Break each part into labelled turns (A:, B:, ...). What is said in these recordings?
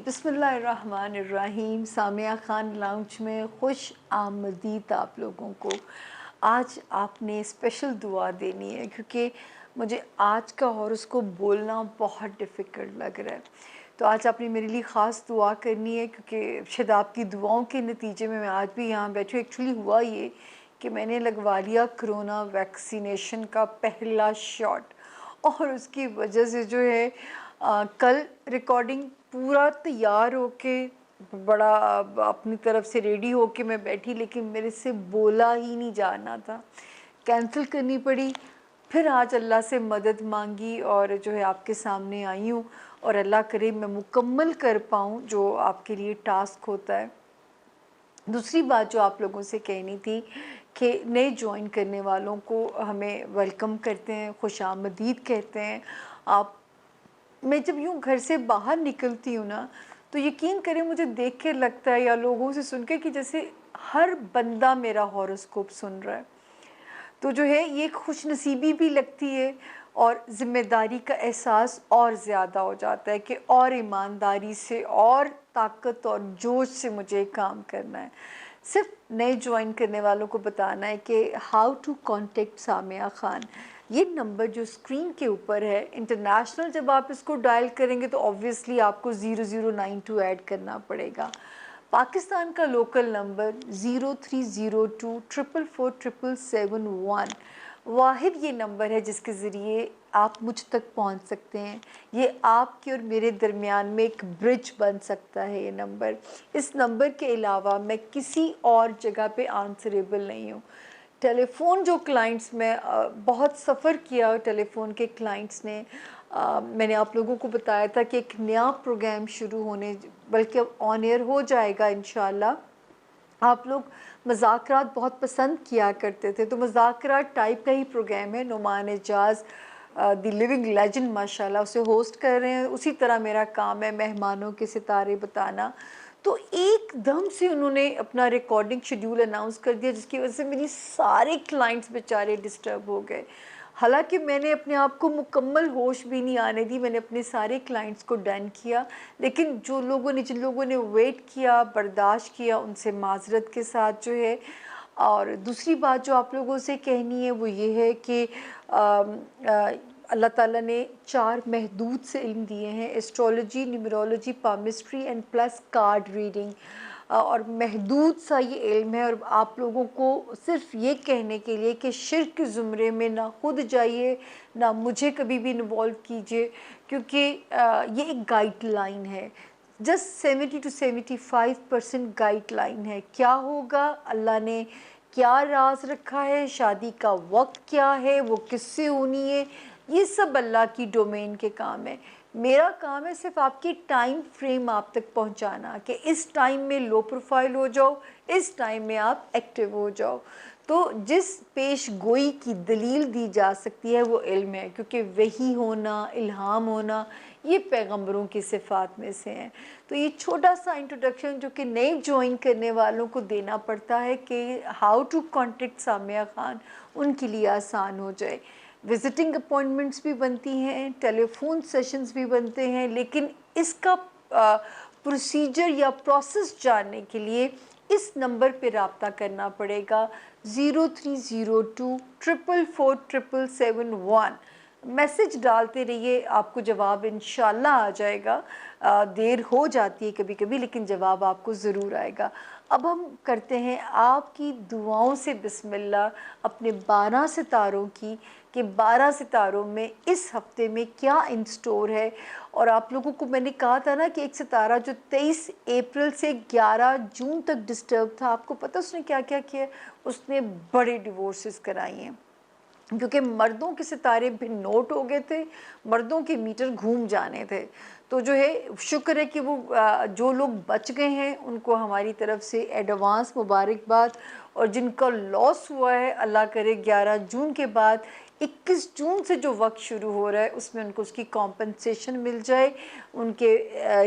A: बिस्मिल्लाहिर्रहमानिर्रहीम। सामिया खान लाउंज में खुश आमदीद आप लोगों को। आज आपने स्पेशल दुआ देनी है क्योंकि मुझे आज का हॉरोस्कोप बोलना बहुत डिफ़िकल्ट लग रहा है। तो आज आपने मेरे लिए ख़ास दुआ करनी है क्योंकि शायद आपकी दुआओं के नतीजे में मैं आज भी यहाँ बैठी हूँ। एक्चुअली हुआ ये कि मैंने लगवा लिया कोरोना वैक्सीनेशन का पहला शॉट और उसकी वजह से जो है कल रिकॉर्डिंग पूरा तैयार होके बड़ा अपनी तरफ से रेडी होके मैं बैठी, लेकिन मेरे से बोला ही नहीं जाना था, कैंसिल करनी पड़ी। फिर आज अल्लाह से मदद मांगी और जो है आपके सामने आई हूँ और अल्लाह करे मैं मुकम्मल कर पाऊँ जो आपके लिए टास्क होता है। दूसरी बात जो आप लोगों से कहनी थी कि नए ज्वाइन करने वालों को हमें वेलकम करते हैं, खुशामदीद कहते हैं आप। मैं जब यूँ घर से बाहर निकलती हूँ ना, तो यकीन करें मुझे देख के लगता है या लोगों से सुन के कि जैसे हर बंदा मेरा हॉरोस्कोप सुन रहा है। तो जो है ये खुशनसीबी भी लगती है और ज़िम्मेदारी का एहसास और ज़्यादा हो जाता है कि और ईमानदारी से और ताकत और जोश से मुझे काम करना है। सिर्फ नए ज्वाइन करने वालों को बताना है कि how to contact Samia Khan. ये नंबर जो स्क्रीन के ऊपर है इंटरनेशनल, जब आप इसको डायल करेंगे तो ऑब्वियसली आपको 0092 ऐड करना पड़ेगा। पाकिस्तान का लोकल नंबर 0302 444 777 1। वाहिद ये नंबर है जिसके ज़रिए आप मुझ तक पहुंच सकते हैं। ये आपके और मेरे दरमियान में एक ब्रिज बन सकता है ये नंबर। इस नंबर के अलावा मैं किसी और जगह पे आंसरेबल नहीं हूँ। टेलीफ़ोन जो क्लाइंट्स में बहुत सफ़र किया टेलीफ़ोन के क्लाइंट्स ने, मैंने आप लोगों को बताया था कि एक नया प्रोग्राम शुरू होने, बल्कि अब ऑन एयर हो जाएगा इंशाल्लाह। आप लोग मज़ाकरात बहुत पसंद किया करते थे, तो मज़ाकरात टाइप का ही प्रोग्राम है। नुमान एजाज़ द लिविंग लेजेंड माशाल्लाह उसे होस्ट कर रहे हैं। उसी तरह मेरा काम है मेहमानों के सितारे बताना। तो एकदम से उन्होंने अपना रिकॉर्डिंग शेड्यूल अनाउंस कर दिया, जिसकी वजह से मेरी सारे क्लाइंट्स बेचारे डिस्टर्ब हो गए। हालांकि मैंने अपने आप को मुकम्मल होश भी नहीं आने दी, मैंने अपने सारे क्लाइंट्स को डन किया। लेकिन जिन लोगों ने वेट किया, बर्दाश्त किया, उनसे माजरत के साथ जो है। और दूसरी बात जो आप लोगों से कहनी है वो ये है कि अल्लाह ताला ने 4 महदूद से इल्म दिए हैं, astrology, numerology, palmistry and plus card reading. और महदूद सा ये इल्म है और आप लोगों को सिर्फ ये कहने के लिए कि शिर्क के ज़ुमरे में ना खुद जाइए ना मुझे कभी भी इन्वॉल्व कीजिए, क्योंकि ये एक गाइडलाइन है। जस्ट 70 to 75% गाइडलाइन है। क्या होगा, अल्लाह ने क्या राज रखा है, शादी का वक्त क्या है, वो किससे होनी है, ये सब अल्लाह की डोमेन के काम है। मेरा काम है सिर्फ आपकी टाइम फ्रेम आप तक पहुंचाना कि इस टाइम में लो प्रोफाइल हो जाओ, इस टाइम में आप एक्टिव हो जाओ। तो जिस पेश गोई की दलील दी जा सकती है वो इल्म है, क्योंकि वही होना, इल्हाम होना, ये पैगंबरों की सिफ़ात में से हैं। तो ये छोटा सा इंट्रोडक्शन जो कि नए ज्वाइन करने वालों को देना पड़ता है कि how to contact Samia Khan उनके लिए आसान हो जाए। विज़िटिंग अपॉइंटमेंट्स भी बनती हैं, टेलीफोन सेशंस भी बनते हैं, लेकिन इसका प्रोसीजर या प्रोसेस जानने के लिए इस नंबर पे रब्ता करना पड़ेगा 0302 444 777 1। मैसेज डालते रहिए, आपको जवाब इंशाल्लाह आ जाएगा। देर हो जाती है कभी कभी, लेकिन जवाब आपको ज़रूर आएगा। अब हम करते हैं आपकी दुआओं से बिस्मिल्लाह अपने 12 सितारों की, कि 12 सितारों में इस हफ्ते में क्या इन स्टोर है। और आप लोगों को मैंने कहा था ना कि एक सितारा जो 23 अप्रैल से 11 जून तक डिस्टर्ब था, आपको पता उसने क्या क्या किया? उसने बड़े डिवोर्सेस कराई हैं, क्योंकि मर्दों के सितारे भी नोट हो गए थे, मर्दों के मीटर घूम जाने थे। तो जो है शुक्र है कि वो जो लोग बच गए हैं उनको हमारी तरफ से एडवांस मुबारकबाद। और जिनका लॉस हुआ है, अल्लाह करे 11 जून के बाद 21 जून से जो वक्त शुरू हो रहा है उसमें उनको उसकी कॉम्पनसेशन मिल जाए, उनके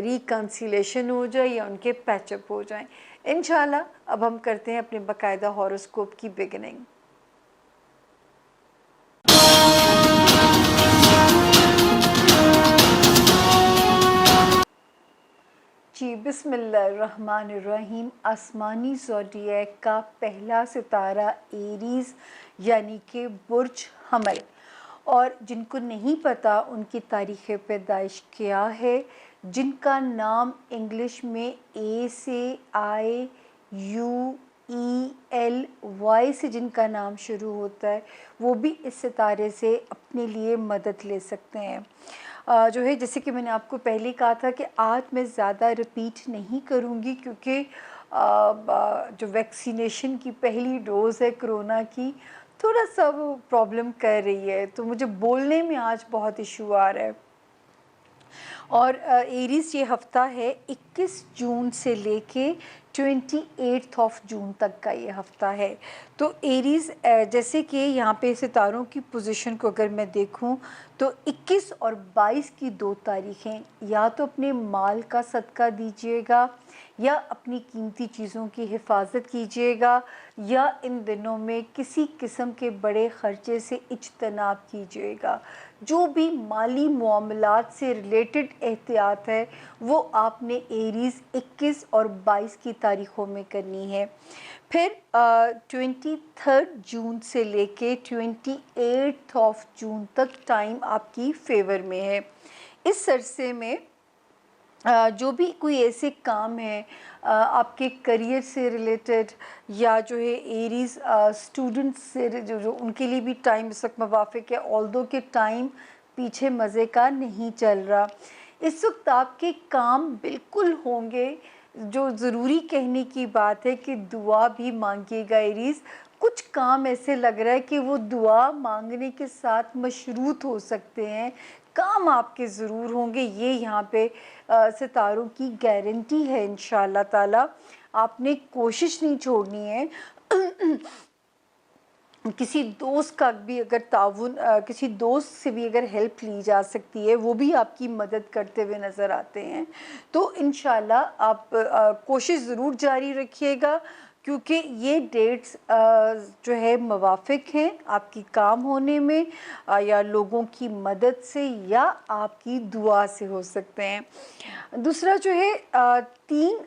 A: रिकन्सिलेशन हो जाए या उनके पैचअप हो जाए इंशाल्लाह। अब हम करते हैं अपने बाकायदा हॉरोस्कोप की बिगिनिंग। बिस्मिल्लाहिर्रहमानिर्रहीम। आसमानी ज़ोडिएक का पहला सितारा एरीज़ यानी कि बुर्ज हमल। और जिनको नहीं पता उनकी तारीख़ पैदाइश क्या है, जिनका नाम इंग्लिश में ए से आई यू ई एल वाई से जिनका नाम शुरू होता है, वो भी इस सितारे से अपने लिए मदद ले सकते हैं। जो है, जैसे कि मैंने आपको पहले कहा था कि आज मैं ज़्यादा रिपीट नहीं करूँगी, क्योंकि जो वैक्सीनेशन की पहली डोज़ है कोरोना की, थोड़ा सा वो प्रॉब्लम कर रही है, तो मुझे बोलने में आज बहुत इशू आ रहा है। और एरीज़ ये हफ़्ता है 21 जून से लेके 28 जून तक का ये हफ़्ता है। तो एरीज़ जैसे कि यहाँ पे सितारों की पोजीशन को अगर मैं देखूँ, तो 21 और 22 की 2 तारीखें, या तो अपने माल का सदका दीजिएगा, या अपनी कीमती चीज़ों की हिफाजत कीजिएगा, या इन दिनों में किसी किस्म के बड़े ख़र्चे से इज्तनाब कीजिएगा। जो भी माली मामलात से रिलेटेड एहतियात है, वो आपने एरीज़ 21 और 22 की तारीख़ों में करनी है। फिर 23 जून से लेके 28 जून तक टाइम आपकी फेवर में है। इस अरसे में जो भी कोई ऐसे काम है आपके करियर से रिलेटेड, या जो है एरीज़ स्टूडेंट्स से जो उनके लिए भी टाइम इस वक्त मुवाफ़िक है, ऑल्दो के टाइम पीछे मज़े का नहीं चल रहा। इस वक्त आपके काम बिल्कुल होंगे। जो ज़रूरी कहने की बात है कि दुआ भी मांगिएगा एरीज़। कुछ काम ऐसे लग रहा है कि वो दुआ मांगने के साथ मशरूत हो सकते हैं, काम आपके ज़रूर होंगे। ये यहाँ पे सितारों की गारंटी है इंशाअल्लाह ताला। आपने कोशिश नहीं छोड़नी है। किसी दोस्त का भी अगर ताउन किसी दोस्त से भी अगर हेल्प ली जा सकती है, वो भी आपकी मदद करते हुए नज़र आते हैं। तो इंशाअल्लाह आप कोशिश ज़रूर जारी रखिएगा, क्योंकि ये डेट्स जो है मुवाफ़िक हैं आपकी काम होने में, या लोगों की मदद से या आपकी दुआ से हो सकते हैं। दूसरा जो है 3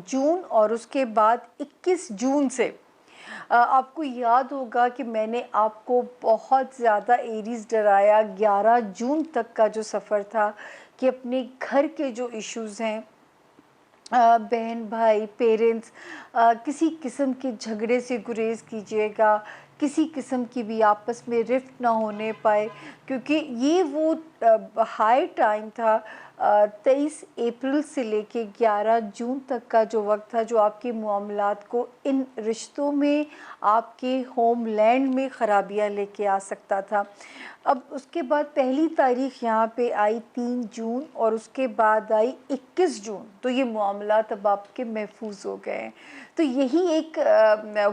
A: जून और उसके बाद 21 जून से आपको याद होगा कि मैंने आपको बहुत ज़्यादा एरीज़ डराया 11 जून तक का जो सफ़र था, कि अपने घर के जो इश्यूज़ हैं, बहन भाई पेरेंट्स, किसी किस्म के झगड़े से गुरेज़ कीजिएगा, किसी किस्म की भी आपस में रिफ्ट ना होने पाए, क्योंकि ये वो हाई टाइम था 23 अप्रैल से लेके 11 जून तक का जो वक्त था, जो आपके मामलात को इन रिश्तों में, आपके होमलैंड में ख़राबियाँ लेके आ सकता था। अब उसके बाद पहली तारीख़ यहाँ पे आई 3 जून और उसके बाद आई 21 जून, तो ये मामलात अब आपके महफूज हो गए हैं। तो यही एक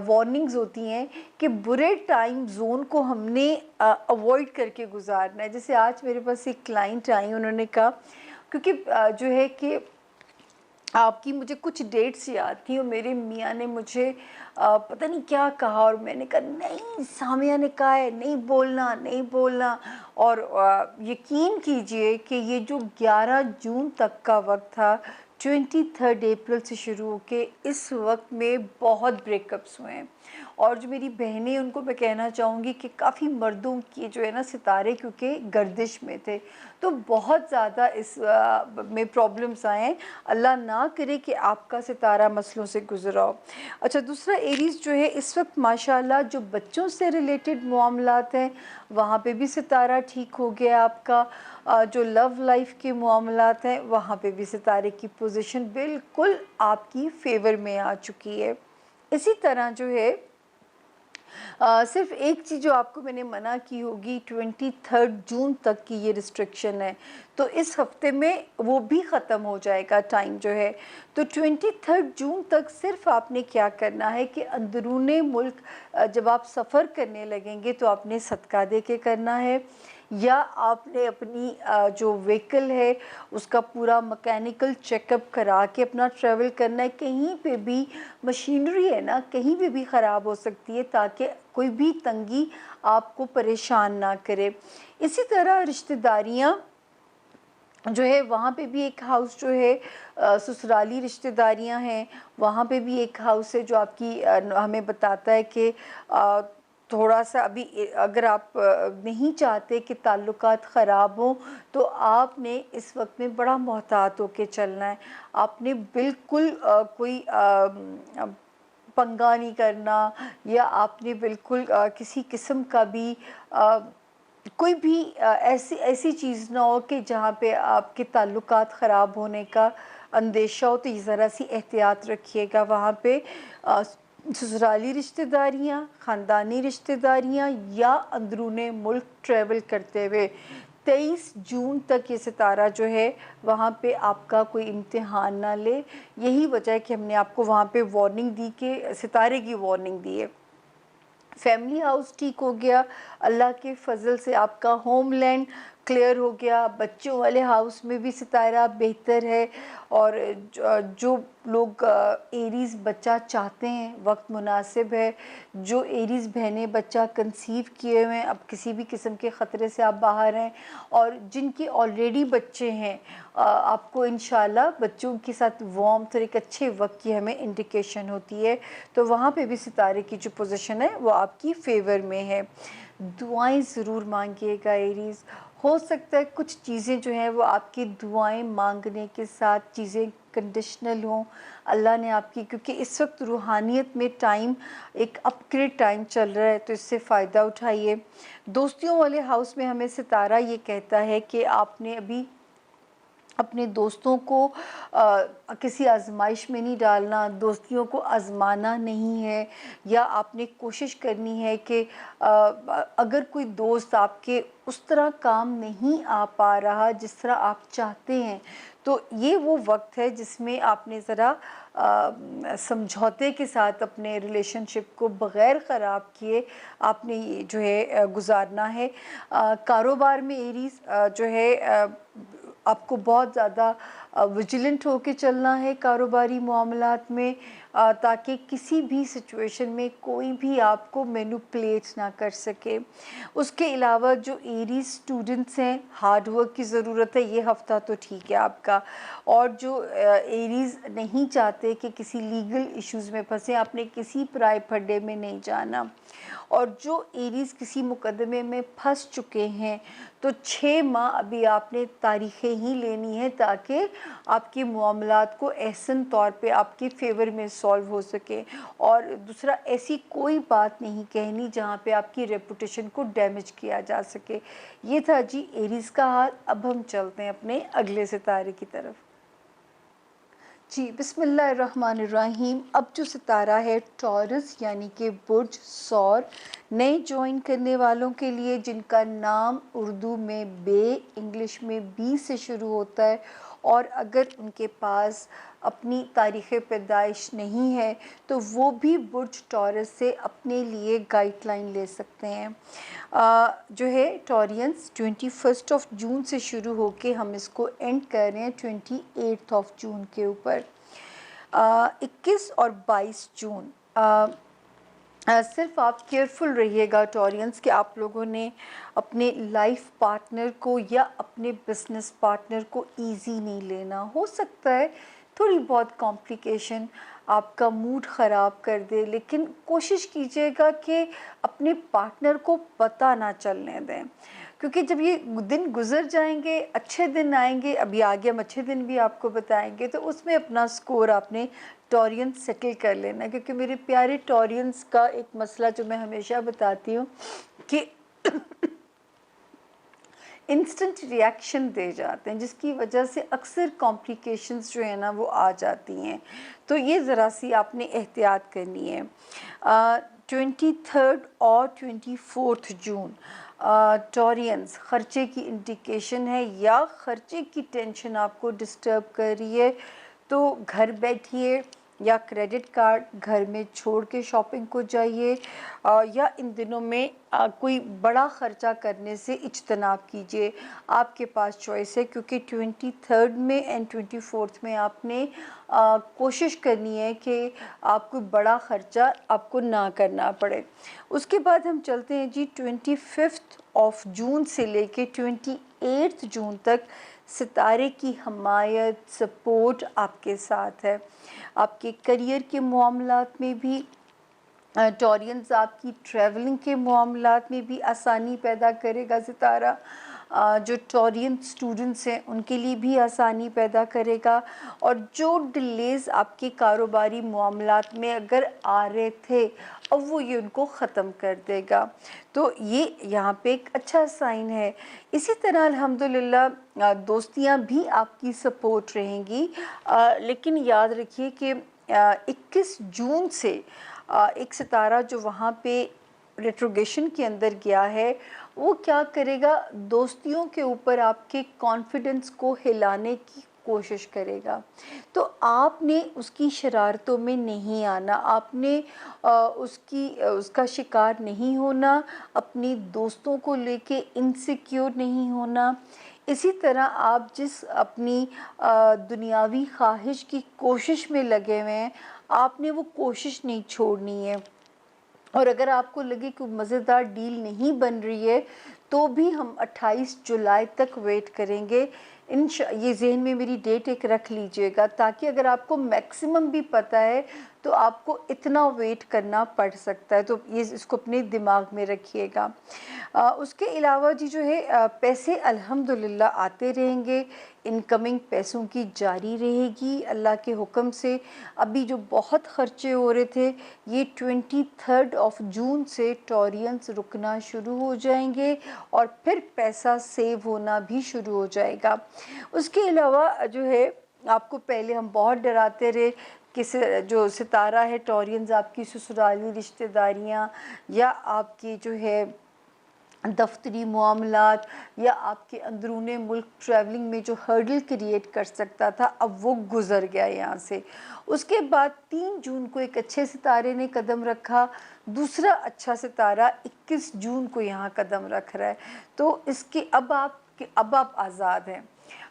A: वार्निंग्स होती हैं कि बुरे टाइम ज़ोन को हमने अवॉइड करके गुजारना है। जैसे आज मेरे पास एक क्लाइंट आई, उन्होंने कहा, क्योंकि जो है कि आपकी मुझे कुछ डेट्स याद थी और मेरे मियाँ ने मुझे पता नहीं क्या कहा, और मैंने कहा नहीं, सामिया ने कहा है नहीं बोलना, नहीं बोलना। और यकीन कीजिए कि ये जो 11 जून तक का वक्त था, 23 अप्रैल से शुरू होके इस वक्त में बहुत ब्रेकअप्स हुए हैं। और जो मेरी बहनें, उनको मैं कहना चाहूँगी कि काफ़ी मर्दों की जो है ना सितारे, क्योंकि गर्दिश में थे, तो बहुत ज़्यादा इस में प्रॉब्लम्स आए हैं। अल्लाह ना करे कि आपका सितारा मसलों से गुजरा हो। अच्छा, दूसरा एरीज़ जो है इस वक्त माशाल्लाह जो बच्चों से रिलेटेड मामलात हैं, वहाँ पे भी सितारा ठीक हो गया आपका। जो लव लाइफ के मामलात हैं, वहाँ पे भी सितारे की पोजीशन बिल्कुल आपकी फेवर में आ चुकी है। इसी तरह जो है सिर्फ एक चीज़ जो आपको मैंने मना की होगी, 23 जून तक की ये रिस्ट्रिक्शन है, तो इस हफ्ते में वो भी ख़त्म हो जाएगा टाइम जो है। तो 23 जून तक सिर्फ आपने क्या करना है कि अंदरूने मुल्क जब आप सफ़र करने लगेंगे, तो आपने सदका दे के करना है, या आपने अपनी जो व्हीकल है उसका पूरा मैकेनिकल चेकअप करा के अपना ट्रैवल करना है। कहीं पे भी मशीनरी है ना, कहीं पे भी ख़राब हो सकती है, ताकि कोई भी तंगी आपको परेशान ना करे। इसी तरह रिश्तेदारियाँ जो है वहाँ पे भी एक हाउस जो है ससुराली रिश्तेदारियाँ हैं, वहाँ पे भी एक हाउस है जो आपकी हमें बताता है कि थोड़ा-सा अभी अगर आप नहीं चाहते कि ताल्लुकात ख़राब हों, तो आपने इस वक़्त में बड़ा मोहतात होके चलना है। आपने बिल्कुल कोई पंगा नहीं करना, या आपने बिल्कुल किसी किस्म का भी अ, कोई भी ऐसी ऐसी चीज़ ना हो कि जहाँ पे आपके ताल्लुकात ख़राब होने का अंदेशा हो, तो ये ज़रा-सी एहतियात रखिएगा वहाँ पे। ससुराली रिश्तेदारियाँ, ख़ानदानी रिश्तेदारियाँ, या अंदरूने मुल्क ट्रैवल करते हुए 23 जून तक ये सितारा जो है वहाँ पे आपका कोई इम्तिहान ना ले। यही वजह है कि हमने आपको वहाँ पे वार्निंग दी, कि सितारे की वार्निंग दी है। फैमिली हाउस ठीक हो गया, अल्लाह के फ़ज़ल से आपका होमलैंड क्लियर हो गया, बच्चों वाले हाउस में भी सितारा बेहतर है। और जो लोग एरीज़ बच्चा चाहते हैं, वक्त मुनासिब है। जो एरीज़ बहनें बच्चा कंसीव किए हुए हैं, अब किसी भी किस्म के ख़तरे से आप बाहर हैं, और जिनके ऑलरेडी बच्चे हैं, आपको इंशाल्लाह बच्चों के साथ वार्मथ और एक अच्छे वक्त की हमें इंडिकेशन होती है। तो वहाँ पे भी सितारे की जो पोजीशन है वो आपकी फ़ेवर में है। दुआएं ज़रूर मांगिएगा एरीज़। हो सकता है कुछ चीज़ें जो हैं वो आपकी दुआएं मांगने के साथ चीज़ें कंडीशनल हों। अल्लाह ने आपकी, क्योंकि इस वक्त रूहानियत में टाइम एक अपग्रेड टाइम चल रहा है, तो इससे फ़ायदा उठाइए। दोस्तियों वाले हाउस में हमें सितारा ये कहता है कि आपने अभी अपने दोस्तों को किसी आज़माइश में नहीं डालना, दोस्तियों को आज़माना नहीं है, या आपने कोशिश करनी है कि अगर कोई दोस्त आपके उस तरह काम नहीं आ पा रहा जिस तरह आप चाहते हैं, तो ये वो वक्त है जिसमें आपने ज़रा समझौते के साथ अपने रिलेशनशिप को बग़ैर ख़राब किए आपने ये जो है गुज़ारना है। कारोबार में एरीज़ जो है आपको बहुत ज़्यादा विजिलेंट होके चलना है कारोबारी मामलात में, ताकि किसी भी सिचुएशन में कोई भी आपको मैनिपुलेट ना कर सके। उसके अलावा जो एरीज स्टूडेंट्स हैं, हार्ड वर्क की ज़रूरत है, ये हफ़्ता तो ठीक है आपका। और जो एरीज नहीं चाहते कि किसी लीगल इश्यूज़ में फंसे, आपने किसी पराए फड्डे में नहीं जाना। और जो एरीज़ किसी मुकदमे में फंस चुके हैं, तो 6 माह अभी आपने तारीखें ही लेनी है, ताकि आपके मामलात को एहसन तौर पे आपके फ़ेवर में सॉल्व हो सके। और दूसरा, ऐसी कोई बात नहीं कहनी जहाँ पे आपकी रेपुटेशन को डैमेज किया जा सके। ये था जी एरीज़ का हाल। अब हम चलते हैं अपने अगले सितारे की तरफ। जी, बिस्मिल्लाहिर्रहमानिर्रहीम। अब जो सितारा है टॉरस, यानी कि बुर्ज सौर, नए ज्वाइन करने वालों के लिए जिनका नाम उर्दू में बे, इंग्लिश में बी से शुरू होता है, और अगर उनके पास अपनी तारीख़ पैदाइश नहीं है, तो वो भी बुर्ज टॉरस से अपने लिए गाइडलाइन ले सकते हैं। जो है टॉरियंस 21 जून से शुरू होके हम इसको एंड कर रहे हैं 28 जून के ऊपर। 21 और 22 जून। सिर्फ आप केयरफुल रहिएगा टॉरियंस, कि आप लोगों ने अपने लाइफ पार्टनर को या अपने बिजनेस पार्टनर को इजी नहीं लेना। हो सकता है थोड़ी बहुत कॉम्प्लिकेशन आपका मूड ख़राब कर दे, लेकिन कोशिश कीजिएगा कि अपने पार्टनर को पता ना चलने दें, क्योंकि जब ये दिन गुजर जाएंगे, अच्छे दिन आएंगे। अभी आगे हम अच्छे दिन भी आपको बताएंगे, तो उसमें अपना स्कोर आपने टॉरियंस सेटल कर लेना। क्योंकि मेरे प्यारे टॉरियंस का एक मसला जो मैं हमेशा बताती हूँ कि इंस्टेंट रिएक्शन दे जाते हैं, जिसकी वजह से अक्सर कॉम्प्लिकेशंस जो है ना वो आ जाती हैं। तो ये ज़रा सी आपने एहतियात करनी है। 23 और 24 जून, टॉरियंस, ख़र्चे की इंडिकेशन है, या ख़र्चे की टेंशन आपको डिस्टर्ब कर रही है, तो घर बैठिए या क्रेडिट कार्ड घर में छोड़ के शॉपिंग को जाइए, या इन दिनों में कोई बड़ा ख़र्चा करने से इज्तनाब कीजिए। आपके पास चॉइस है, क्योंकि 23 में एंड 24 में आपने कोशिश करनी है कि आप कोई बड़ा ख़र्चा आपको ना करना पड़े। उसके बाद हम चलते हैं जी 25 जून से लेके 28 जून तक सितारे की हमायत, सपोर्ट आपके साथ है। आपके करियर के मामलात में भी टॉरियंस आपकी ट्रैवलिंग के मामलात में भी आसानी पैदा करेगा सितारा। जो टॉरियन स्टूडेंट्स हैं उनके लिए भी आसानी पैदा करेगा, और जो डिलेज़ आपके कारोबारी मामलात में अगर आ रहे थे, अब वो ये उनको ख़त्म कर देगा। तो ये यहाँ पे एक अच्छा साइन है। इसी तरह अल्हम्दुलिल्लाह दोस्तियाँ भी आपकी सपोर्ट रहेंगी, लेकिन याद रखिए कि 21 जून से एक सितारा जो वहाँ पे रेट्रोगेशन के अंदर गया है, वो क्या करेगा, दोस्तियों के ऊपर आपके कॉन्फिडेंस को हिलाने की कोशिश करेगा। तो आपने उसकी शरारतों में नहीं आना, आपने उसका शिकार नहीं होना, अपनी दोस्तों को लेके इनसिक्योर नहीं होना। इसी तरह आप जिस अपनी दुनियावी ख्वाहिश की कोशिश में लगे हुए हैं, आपने वो कोशिश नहीं छोड़नी है। और अगर आपको लगे कि मज़ेदार डील नहीं बन रही है, तो भी हम 28 जुलाई तक वेट करेंगे। ये ज़हन में मेरी डेट एक रख लीजिएगा, ताकि अगर आपको मैक्सिमम भी पता है तो आपको इतना वेट करना पड़ सकता है। तो ये इसको अपने दिमाग में रखिएगा। उसके अलावा जी जो है पैसे अल्हम्दुलिल्लाह आते रहेंगे, इनकमिंग पैसों की जारी रहेगी अल्लाह के हुक्म से। अभी जो बहुत ख़र्चे हो रहे थे, ये 23 जून से टॉरियंस रुकना शुरू हो जाएंगे, और फिर पैसा सेव होना भी शुरू हो जाएगा। उसके अलावा जो है, आपको पहले हम बहुत डराते रहे कि जो सितारा है टॉरियंस, आपकी ससुराली रिश्तेदारियाँ या आपकी जो है दफ्तरी मामलात या आपके अंदरूने मुल्क ट्रैवलिंग में जो हर्डल क्रिएट कर सकता था, अब वो गुज़र गया यहाँ से। उसके बाद 3 जून को एक अच्छे सितारे ने कदम रखा, दूसरा अच्छा सितारा 21 जून को यहाँ कदम रख रहा है। तो इसके अब आप आज़ाद हैं।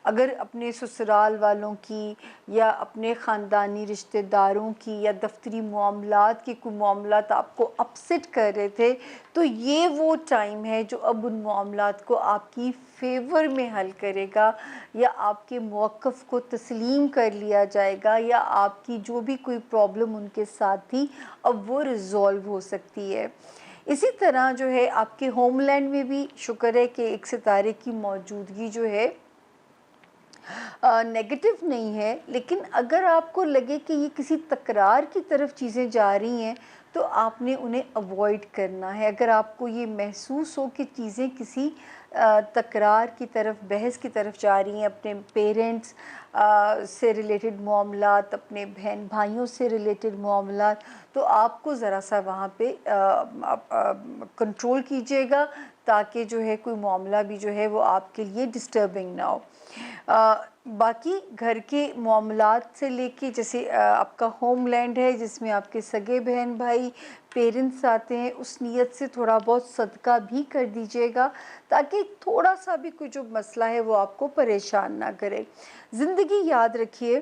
A: अगर अपने ससुराल वालों की या अपने ख़ानदानी रिश्तेदारों की या दफ्तरी मामलात के कोई मामलात आपको अपसेट कर रहे थे, तो ये वो टाइम है जो अब उन मामलात को आपकी फ़ेवर में हल करेगा, या आपके मौक़िफ़ को तस्लीम कर लिया जाएगा, या आपकी जो भी कोई प्रॉब्लम उनके साथ थी, अब वो रिज़ॉल्व हो सकती है। इसी तरह जो है, आपके होमलैंड में भी शुक्र है कि एक सितारे की मौजूदगी जो है नेगेटिव नहीं है, लेकिन अगर आपको लगे कि ये किसी तकरार की तरफ चीज़ें जा रही हैं, तो आपने उन्हें अवॉइड करना है। अगर आपको ये महसूस हो कि चीज़ें किसी तकरार की तरफ, बहस की तरफ जा रही हैं, अपने पेरेंट्स से रिलेटेड मामलात, अपने बहन भाइयों से रिलेटेड मामलात, तो आपको ज़रा सा वहाँ पे कंट्रोल कीजिएगा, ताकि जो है कोई मामला भी जो है वो आपके लिए डिस्टर्बिंग ना हो। बाकी घर के मामलात से लेके, जैसे आपका होमलैंड है जिसमें आपके सगे बहन भाई पेरेंट्स आते हैं, उस नीयत से थोड़ा बहुत सदका भी कर दीजिएगा, ताकि थोड़ा सा भी कोई जो मसला है वो आपको परेशान ना करे। ज़िंदगी याद रखिए,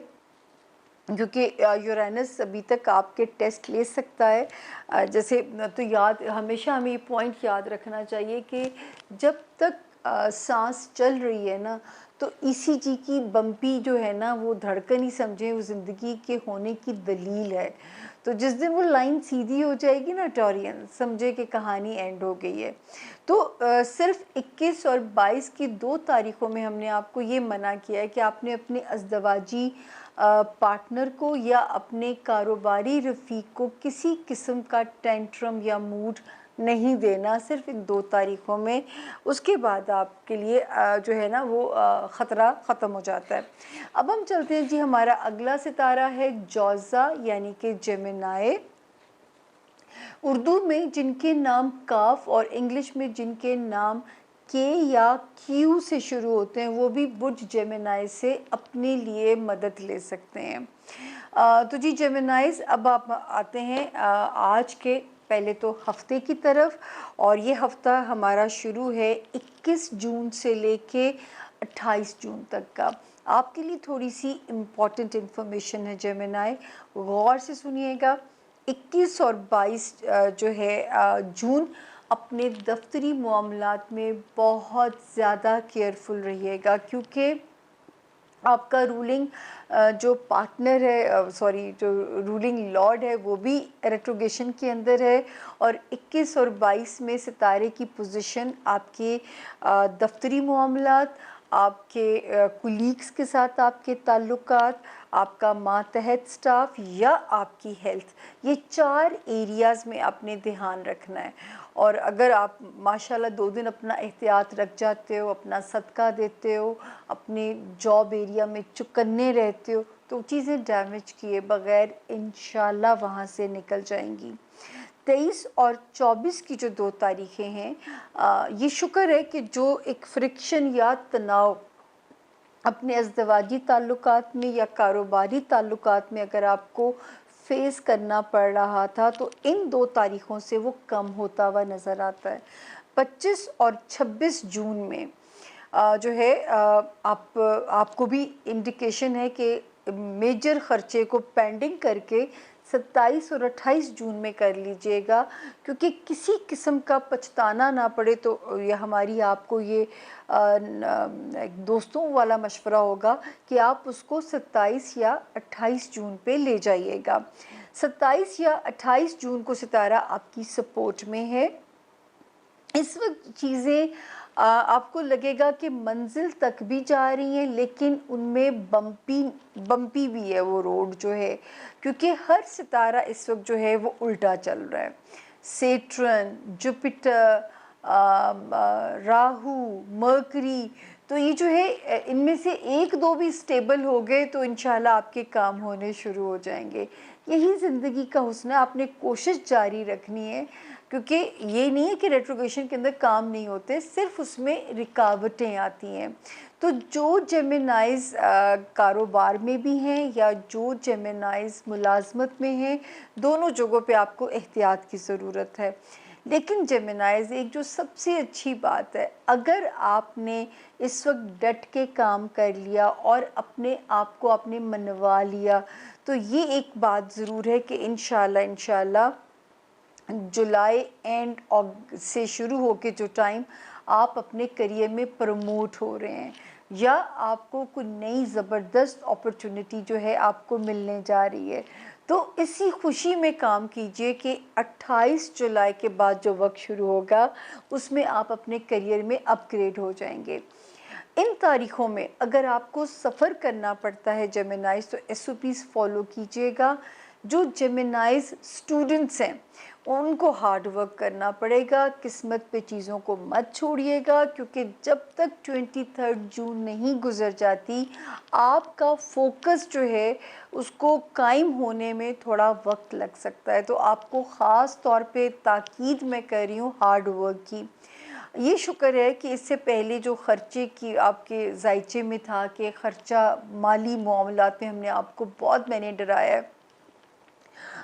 A: क्योंकि यूरेनस अभी तक आपके टेस्ट ले सकता है। जैसे तो याद हमेशा हमें ये पॉइंट याद रखना चाहिए कि जब तक सांस चल रही है ना, तो ईसीजी की बम्पी जो है ना, वो धड़कन ही समझें वो ज़िंदगी के होने की दलील है। तो जिस दिन वो लाइन सीधी हो जाएगी ना टॉरियन, समझे कि कहानी एंड हो गई है। तो सिर्फ 21 और 22 की 2 तारीख़ों में हमने आपको ये मना किया है कि आपने अपने अज़दवाजी पार्टनर को या अपने कारोबारी रफ़ीक को किसी किस्म का टेंट्रम या मूड नहीं देना, सिर्फ इन 2 तारीख़ों में। उसके बाद आपके लिए जो है ना वो ख़तरा ख़त्म हो जाता है। अब हम चलते हैं जी, हमारा अगला सितारा है जौज़ा, यानी कि जेमिनाई। उर्दू में जिनके नाम काफ और इंग्लिश में जिनके नाम के या क्यू से शुरू होते हैं, वो भी बुर्ज जेमिनाई से अपने लिए मदद ले सकते हैं। तो जी जेमिनाइज, अब आप आते हैं आज के पहले तो हफ्ते की तरफ, और ये हफ्ता हमारा शुरू है 21 जून से लेके 28 जून तक का। आपके लिए थोड़ी सी इम्पॉर्टेंट इन्फॉर्मेशन है जेमिनाई, गौर से सुनिएगा। 21 और 22 जो है जून, अपने दफ्तरी मामलात में बहुत ज़्यादा केयरफुल रहिएगा, क्योंकि आपका रूलिंग जो पार्टनर है, सॉरी, जो रूलिंग लॉर्ड है वो भी रेट्रोगेशन के अंदर है। और 21 और 22 में सितारे की पोजीशन आपके दफ्तरी मामलात, आपके कुलीग्स के साथ आपके ताल्लुकात, आपका मातहत स्टाफ या आपकी हेल्थ, ये 4 एरियाज़ में आपने ध्यान रखना है। और अगर आप माशाल्लाह 2 दिन अपना एहतियात रख जाते हो, अपना सदका देते हो, अपने जॉब एरिया में चुकन्ने रहते हो, तो चीज़ें डैमेज किए बगैर इंशाल्लाह वहाँ से निकल जाएंगी। 23 और 24 की जो 2 तारीखें हैं, ये शुक्र है कि जो एक फ्रिक्शन या तनाव अपने अज़दवाजी ताल्लुकात में या कारोबारी ताल्लुकात में अगर आपको फेस करना पड़ रहा था, तो इन 2 तारीख़ों से वो कम होता हुआ नज़र आता है। 25 और 26 जून में जो है आपको भी इंडिकेशन है कि मेजर ख़र्चे को पेंडिंग करके 27 और 28 जून में कर लीजिएगा, क्योंकि किसी किस्म का पछताना ना पड़े। तो ये हमारी आपको ये एक दोस्तों वाला मशवरा होगा कि आप उसको 27 या 28 जून पे ले जाइएगा। 27 या 28 जून को सितारा आपकी सपोर्ट में है। इस वक्त चीज़ें आपको लगेगा कि मंजिल तक भी जा रही हैं, लेकिन उनमें बम्पी भी है वो रोड जो है, क्योंकि हर सितारा इस वक्त जो है वो उल्टा चल रहा है। सेट्रन, जुपिटर, राहु, मर्करी, तो ये जो है इनमें से 1-2 भी स्टेबल हो गए तो इंशाल्लाह आपके काम होने शुरू हो जाएंगे। यही ज़िंदगी का हुस्न है, आपने कोशिश जारी रखनी है, क्योंकि ये नहीं है कि रेट्रोगेशन के अंदर काम नहीं होते, सिर्फ उसमें रुकावटें आती हैं। तो जो जेमिनाइज़ कारोबार में भी हैं या जो जेमिनाइज़ मुलाजमत में हैं, दोनों जगहों पे आपको एहतियात की ज़रूरत है। लेकिन जेमिनाइज़ एक जो सबसे अच्छी बात है, अगर आपने इस वक्त डट के काम कर लिया और अपने आप को आपने मनवा लिया, तो ये एक बात ज़रूर है कि इंशाल्लाह जुलाई एंड से शुरू होके जो टाइम आप अपने करियर में प्रमोट हो रहे हैं या आपको कोई नई ज़बरदस्त अपॉर्चुनिटी जो है आपको मिलने जा रही है, तो इसी खुशी में काम कीजिए कि 28 जुलाई के बाद जो वक्त शुरू होगा उसमें आप अपने करियर में अपग्रेड हो जाएंगे। इन तारीख़ों में अगर आपको सफ़र करना पड़ता है जेमिनाइज़, तो एसओपीज़ फॉलो कीजिएगा। जो जेमिनाइज़ स्टूडेंट्स हैं उनको हार्ड वर्क करना पड़ेगा, किस्मत पे चीज़ों को मत छोड़िएगा, क्योंकि जब तक 23 जून नहीं गुजर जाती आपका फोकस जो है उसको कायम होने में थोड़ा वक्त लग सकता है। तो आपको ख़ास तौर पे ताकीद मैं कर रही हूँ हार्ड वर्क की। ये शुक्र है कि इससे पहले जो ख़र्चे की आपके ज़ायचे में था कि ख़र्चा माली मामलात में हमने आपको बहुत मैंने डराया है,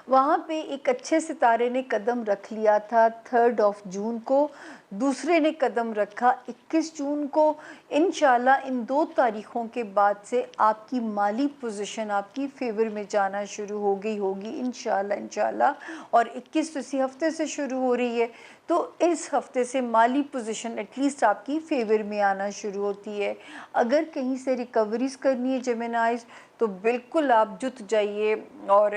A: वहाँ पे एक अच्छे सितारे ने कदम रख लिया था 3 जून को, दूसरे ने कदम रखा 21 जून को। इंशाल्लाह इन 2 तारीख़ों के बाद से आपकी माली पोजीशन आपकी फेवर में जाना शुरू हो गई होगी इंशाल्लाह। और 21 तो इसी हफ्ते से शुरू हो रही है, तो इस हफ्ते से माली पोजीशन एटलीस्ट आपकी फेवर में आना शुरू होती है। अगर कहीं से रिकवरीज करनी है जेमिनाइज़, तो बिल्कुल आप जुट जाइए और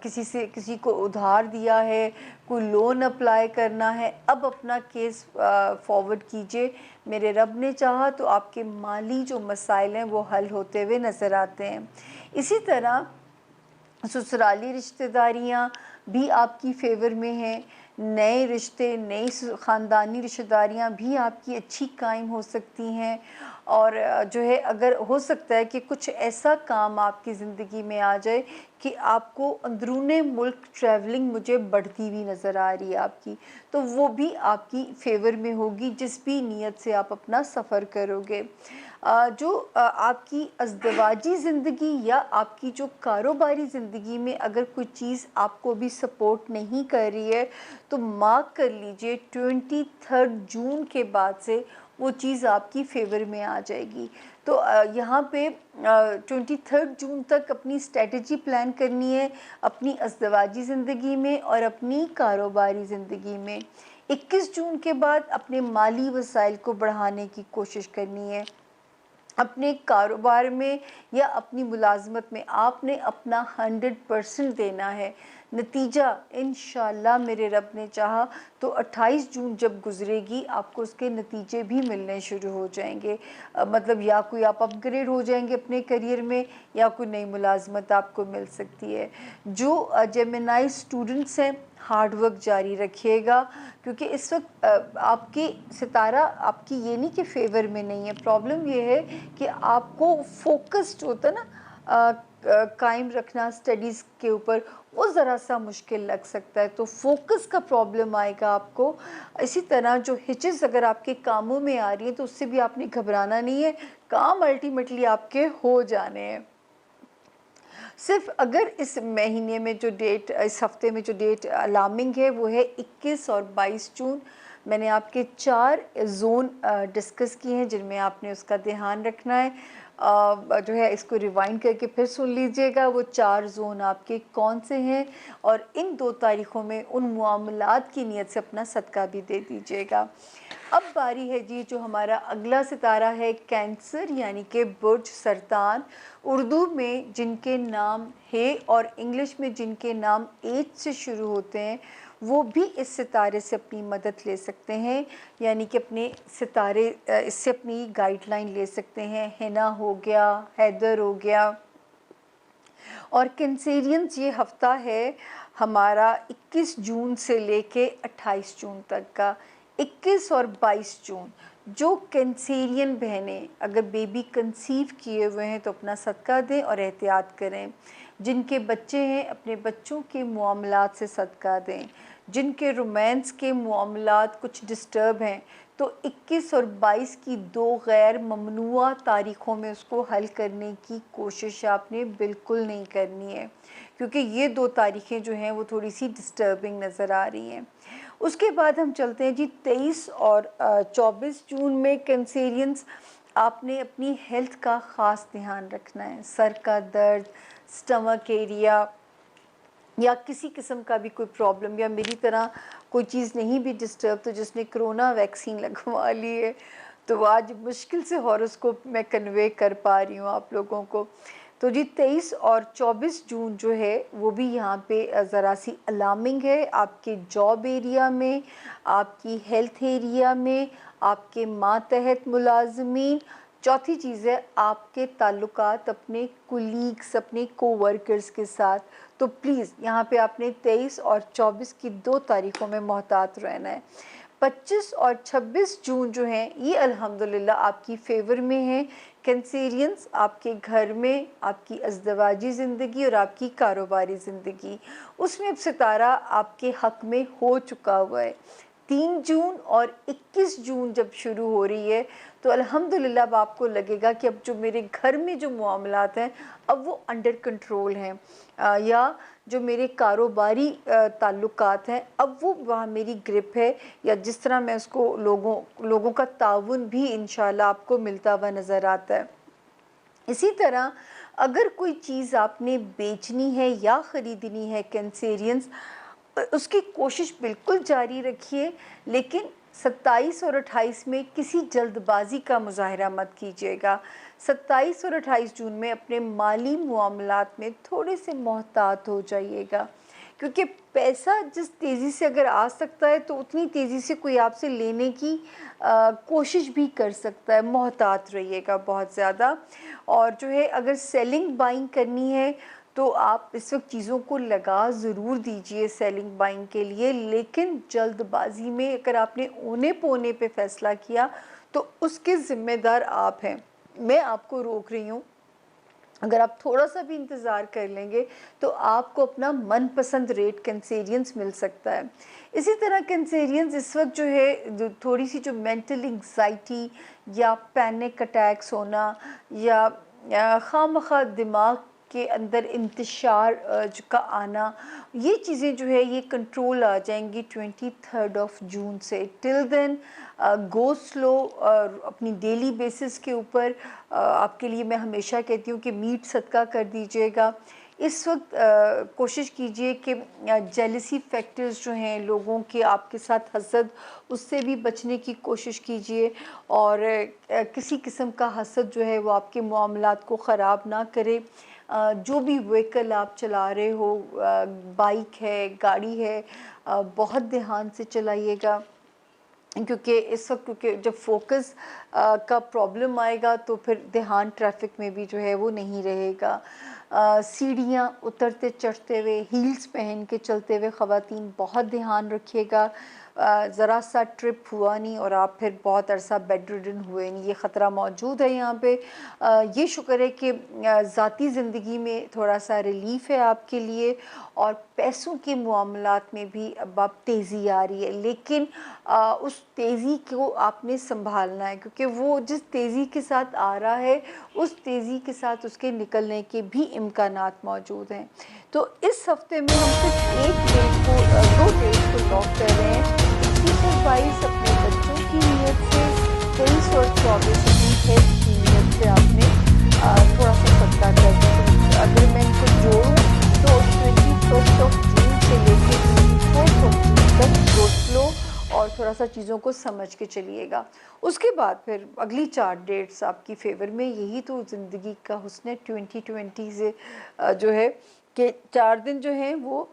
A: किसी को उधार दिया है, कोई लोन अप्लाई करना है, अब अपना केस फॉरवर्ड कीजिए। मेरे रब ने चाहा तो आपके माली जो मसाइल हैं वो हल होते हुए नज़र आते हैं। इसी तरह ससुराली रिश्तेदारियाँ भी आपकी फेवर में हैं, नए रिश्ते, नई ख़ानदानी रिश्तेदारियाँ भी आपकी अच्छी कायम हो सकती हैं। और जो है अगर हो सकता है कि कुछ ऐसा काम आपकी ज़िंदगी में आ जाए कि आपको अंदरूने मुल्क ट्रैवलिंग मुझे बढ़ती हुई नज़र आ रही है आपकी, तो वो भी आपकी फेवर में होगी जिस भी नीयत से आप अपना सफ़र करोगे। जो आपकी अज़दवाजी ज़िंदगी या आपकी जो कारोबारी ज़िंदगी में अगर कोई चीज़ आपको भी सपोर्ट नहीं कर रही है, तो मार्क कर लीजिए 23 जून के बाद से वो चीज़ आपकी फेवर में आ जाएगी। तो यहाँ पे 23 जून तक अपनी स्ट्रेटजी प्लान करनी है अपनी अज़दवाजी ज़िंदगी में और अपनी कारोबारी ज़िंदगी में। 21 जून के बाद अपने माली वसाइल को बढ़ाने की कोशिश करनी है। अपने कारोबार में या अपनी मुलाज़मत में आपने अपना 100% देना है। नतीजा इंशाअल्लाह मेरे रब ने चाहा तो 28 जून जब गुज़रेगी आपको उसके नतीजे भी मिलने शुरू हो जाएँगे। मतलब या कोई आप अपग्रेड हो जाएँगे अपने करियर में या कोई नई मुलाज़मत आपको मिल सकती है। जो जेमिनी स्टूडेंट्स हैं हार्ड वर्क जारी रखिएगा, क्योंकि इस वक्त आपकी सितारा आपकी ये नहीं कि फेवर में नहीं है, प्रॉब्लम ये है कि आपको फोकस्ड होता है ना कायम रखना स्टडीज़ के ऊपर, वो ज़रा सा मुश्किल लग सकता है, तो फोकस का प्रॉब्लम आएगा आपको। इसी तरह जो हिचेस अगर आपके कामों में आ रही है तो उससे भी आपने घबराना नहीं है, काम अल्टीमेटली आपके हो जाने हैं। सिर्फ अगर इस महीने में जो डेट, इस हफ्ते में जो डेट अलार्मिंग है वो है 21 और 22 जून। मैंने आपके 4 ज़ोन डिस्कस किए हैं जिनमें आपने उसका ध्यान रखना है। जो है इसको रिवाइंड करके फिर सुन लीजिएगा वो 4 ज़ोन आपके कौन से हैं, और इन 2 तारीख़ों में उन मामलात की नीयत से अपना सदका भी दे दीजिएगा। अब बारी है जी जो हमारा अगला सितारा है कैंसर, यानी कि बुर्ज सरतान। उर्दू में जिनके नाम है और इंग्लिश में जिनके नाम एच से शुरू होते हैं वो भी इस सितारे से अपनी मदद ले सकते हैं, यानी कि अपने सितारे इससे अपनी गाइडलाइन ले सकते हैं। हिना हो गया, हैदर हो गया। और कैंसेरियंस ये हफ्ता है हमारा 21 जून से लेके 28 जून तक का। 21 और 22 जून जो कैंसेरियन बहनें अगर बेबी कंसीव किए हुए हैं तो अपना सदका दें और एहतियात करें। जिनके बच्चे हैं अपने बच्चों के मामलात से सदका दें। जिनके रोमांस के मामलात कुछ डिस्टर्ब हैं तो 21 और 22 की 2 गैर ममनुआ तारीख़ों में उसको हल करने की कोशिश आपने बिल्कुल नहीं करनी है, क्योंकि ये 2 तारीख़ें जो हैं वो थोड़ी सी डिस्टर्बिंग नज़र आ रही हैं। उसके बाद हम चलते हैं जी 23 और 24 जून में कैंसेरियंस। आपने अपनी हेल्थ का ख़ास ध्यान रखना है। सर का दर्द, स्टमक एरिया या किसी किस्म का भी कोई प्रॉब्लम, या मेरी तरह कोई चीज़ नहीं भी डिस्टर्ब, तो जिसने कोरोना वैक्सीन लगवा ली है तो आज मुश्किल से हॉरोस्कोप मैं कन्वे कर पा रही हूँ आप लोगों को। तो जी 23 और 24 जून जो है वो भी यहाँ पे ज़रा सी अलार्मिंग है आपके जॉब एरिया में, आपकी हेल्थ एरिया में, आपके मातहत मुलाजमीन। चौथी चीज़ है आपके ताल्लुकात अपने कुलीग्स, अपने कोवर्कर्स के साथ। तो प्लीज़ यहाँ पे आपने 23 और 24 की 2 तारीख़ों में मोहतात रहना है। 25 और 26 जून जो हैं ये अल्हम्दुलिल्लाह आपकी फेवर में हैं। कैंसेरियंस आपके घर में आपकी अज़दवाजी ज़िंदगी और आपकी कारोबारी ज़िंदगी उसमें अब सितारा आपके हक़ में हो चुका हुआ है। 3 जून और 21 जून जब शुरू हो रही है तो अल्हम्दुलिल्लाह अब आपको लगेगा कि अब जो मेरे घर में जो मामलात हैं अब वो अंडर कंट्रोल हैं, या जो मेरे कारोबारी ताल्लुकात हैं अब वो वहाँ मेरी ग्रिप है, या जिस तरह मैं उसको लोगों का ताउन भी इंशाल्लाह आपको मिलता हुआ नज़र आता है। इसी तरह अगर कोई चीज़ आपने बेचनी है या ख़रीदनी है कैंसेरियंस, उसकी कोशिश बिल्कुल जारी रखिए, लेकिन 27 और 28 में किसी जल्दबाजी का मुज़ाहरा मत कीजिएगा। 27 और 28 जून में अपने माली मामलात में थोड़े से मोहतात हो जाइएगा, क्योंकि पैसा जिस तेज़ी से अगर आ सकता है तो उतनी तेज़ी से कोई आपसे लेने की कोशिश भी कर सकता है। मोहतात रहिएगा बहुत ज़्यादा। और जो है अगर सेलिंग बाइंग करनी है तो आप इस वक्त चीज़ों को लगा ज़रूर दीजिए सेलिंग बाइंग के लिए, लेकिन जल्दबाजी में अगर आपने ओने पोने पे फ़ैसला किया तो उसके ज़िम्मेदार आप हैं। मैं आपको रोक रही हूँ, अगर आप थोड़ा-सा भी इंतज़ार कर लेंगे तो आपको अपना मनपसंद रेट कैंसेरियंस मिल सकता है। इसी तरह कैंसेरियंस इस वक्त जो है जो थोड़ी-सी जो मेंटल एंग्ज़ायटी या पैनिक अटैक्स होना या खामख़ा दिमाग के अंदर इंतशार का आना, ये चीज़ें जो है ये कंट्रोल आ जाएंगी 23 ऑफ जून से। टिल देन गो स्लो अपनी डेली बेसिस के ऊपर। आपके लिए मैं हमेशा कहती हूँ कि मीट सदका कर दीजिएगा। इस वक्त कोशिश कीजिए कि जेलसी फैक्टर्स जो हैं लोगों के आपके साथ हसद, उससे भी बचने की कोशिश कीजिए। और किसी किस्म का हसद जो है वो आपके मामलात को ख़राब ना करे। जो भी व्हीकल आप चला रहे हो, बाइक है, गाड़ी है, बहुत ध्यान से चलाइएगा, क्योंकि इस वक्त क्योंकि जब फोकस का प्रॉब्लम आएगा तो फिर ध्यान ट्रैफिक में भी जो है वो नहीं रहेगा। सीढ़ियाँ उतरते चढ़ते हुए हील्स पहन के चलते हुए ख़वातीन बहुत ध्यान रखिएगा। ज़रा सा ट्रिप हुआ नहीं और आप फिर बहुत अरसा बेड रिडन हुए नहीं, ये ख़तरा मौजूद है यहाँ पे। ये शुक्र है कि ज़ाती ज़िंदगी में थोड़ा सा रिलीफ़ है आपके लिए, और पैसों के मामलात में भी अब आप तेज़ी आ रही है, लेकिन उस तेज़ी को आपने संभालना है, क्योंकि वो जिस तेज़ी के साथ आ रहा है उस तेज़ी के साथ उसके निकलने के भी इम्कानात मौजूद हैं। तो इस हफ्ते में हम सिर्फ एक डेट को, दो डेट को लॉक कर रहे हैं। 21 और 22 अपने बच्चों की नीयत से, 23 और 24 अपनी हेल्थ की नीयत से आपने थोड़ा सा सदका कर दिया। तो अगर मैं इनको जोड़ूँ तो 21 ऑफ जून से लेके 24 ऑफ जून तक गोश्त लो और थोड़ा सा चीज़ों को समझ के चलिएगा। उसके बाद फिर अगली 4 डेट्स आपकी फ़ेवर में। यही तो ज़िंदगी का हुस्न है 2020 से, जो है कि 4 दिन जो हैं वो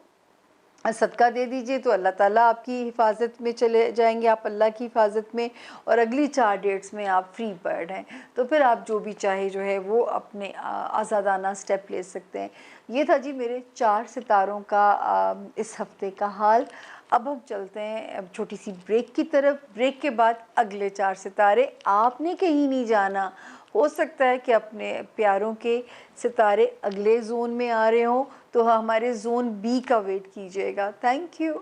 A: सदका दे दीजिए तो अल्लाह ताला आपकी हिफाजत में चले जाएंगे, आप अल्लाह की हिफाजत में, और अगली 4 डेट्स में आप फ्री बर्ड हैं। तो फिर आप जो भी चाहे जो है वो अपने आज़ादाना स्टेप ले सकते हैं। ये था जी मेरे 4 सितारों का इस हफ्ते का हाल। अब हम चलते हैं अब छोटी सी ब्रेक की तरफ। ब्रेक के बाद अगले 4 सितारे। आपने कहीं नहीं जाना। हो सकता है कि अपने प्यारों के सितारे अगले जोन में आ रहे हों, तो हमारे जोन बी का वेट कीजिएगा। Thank you.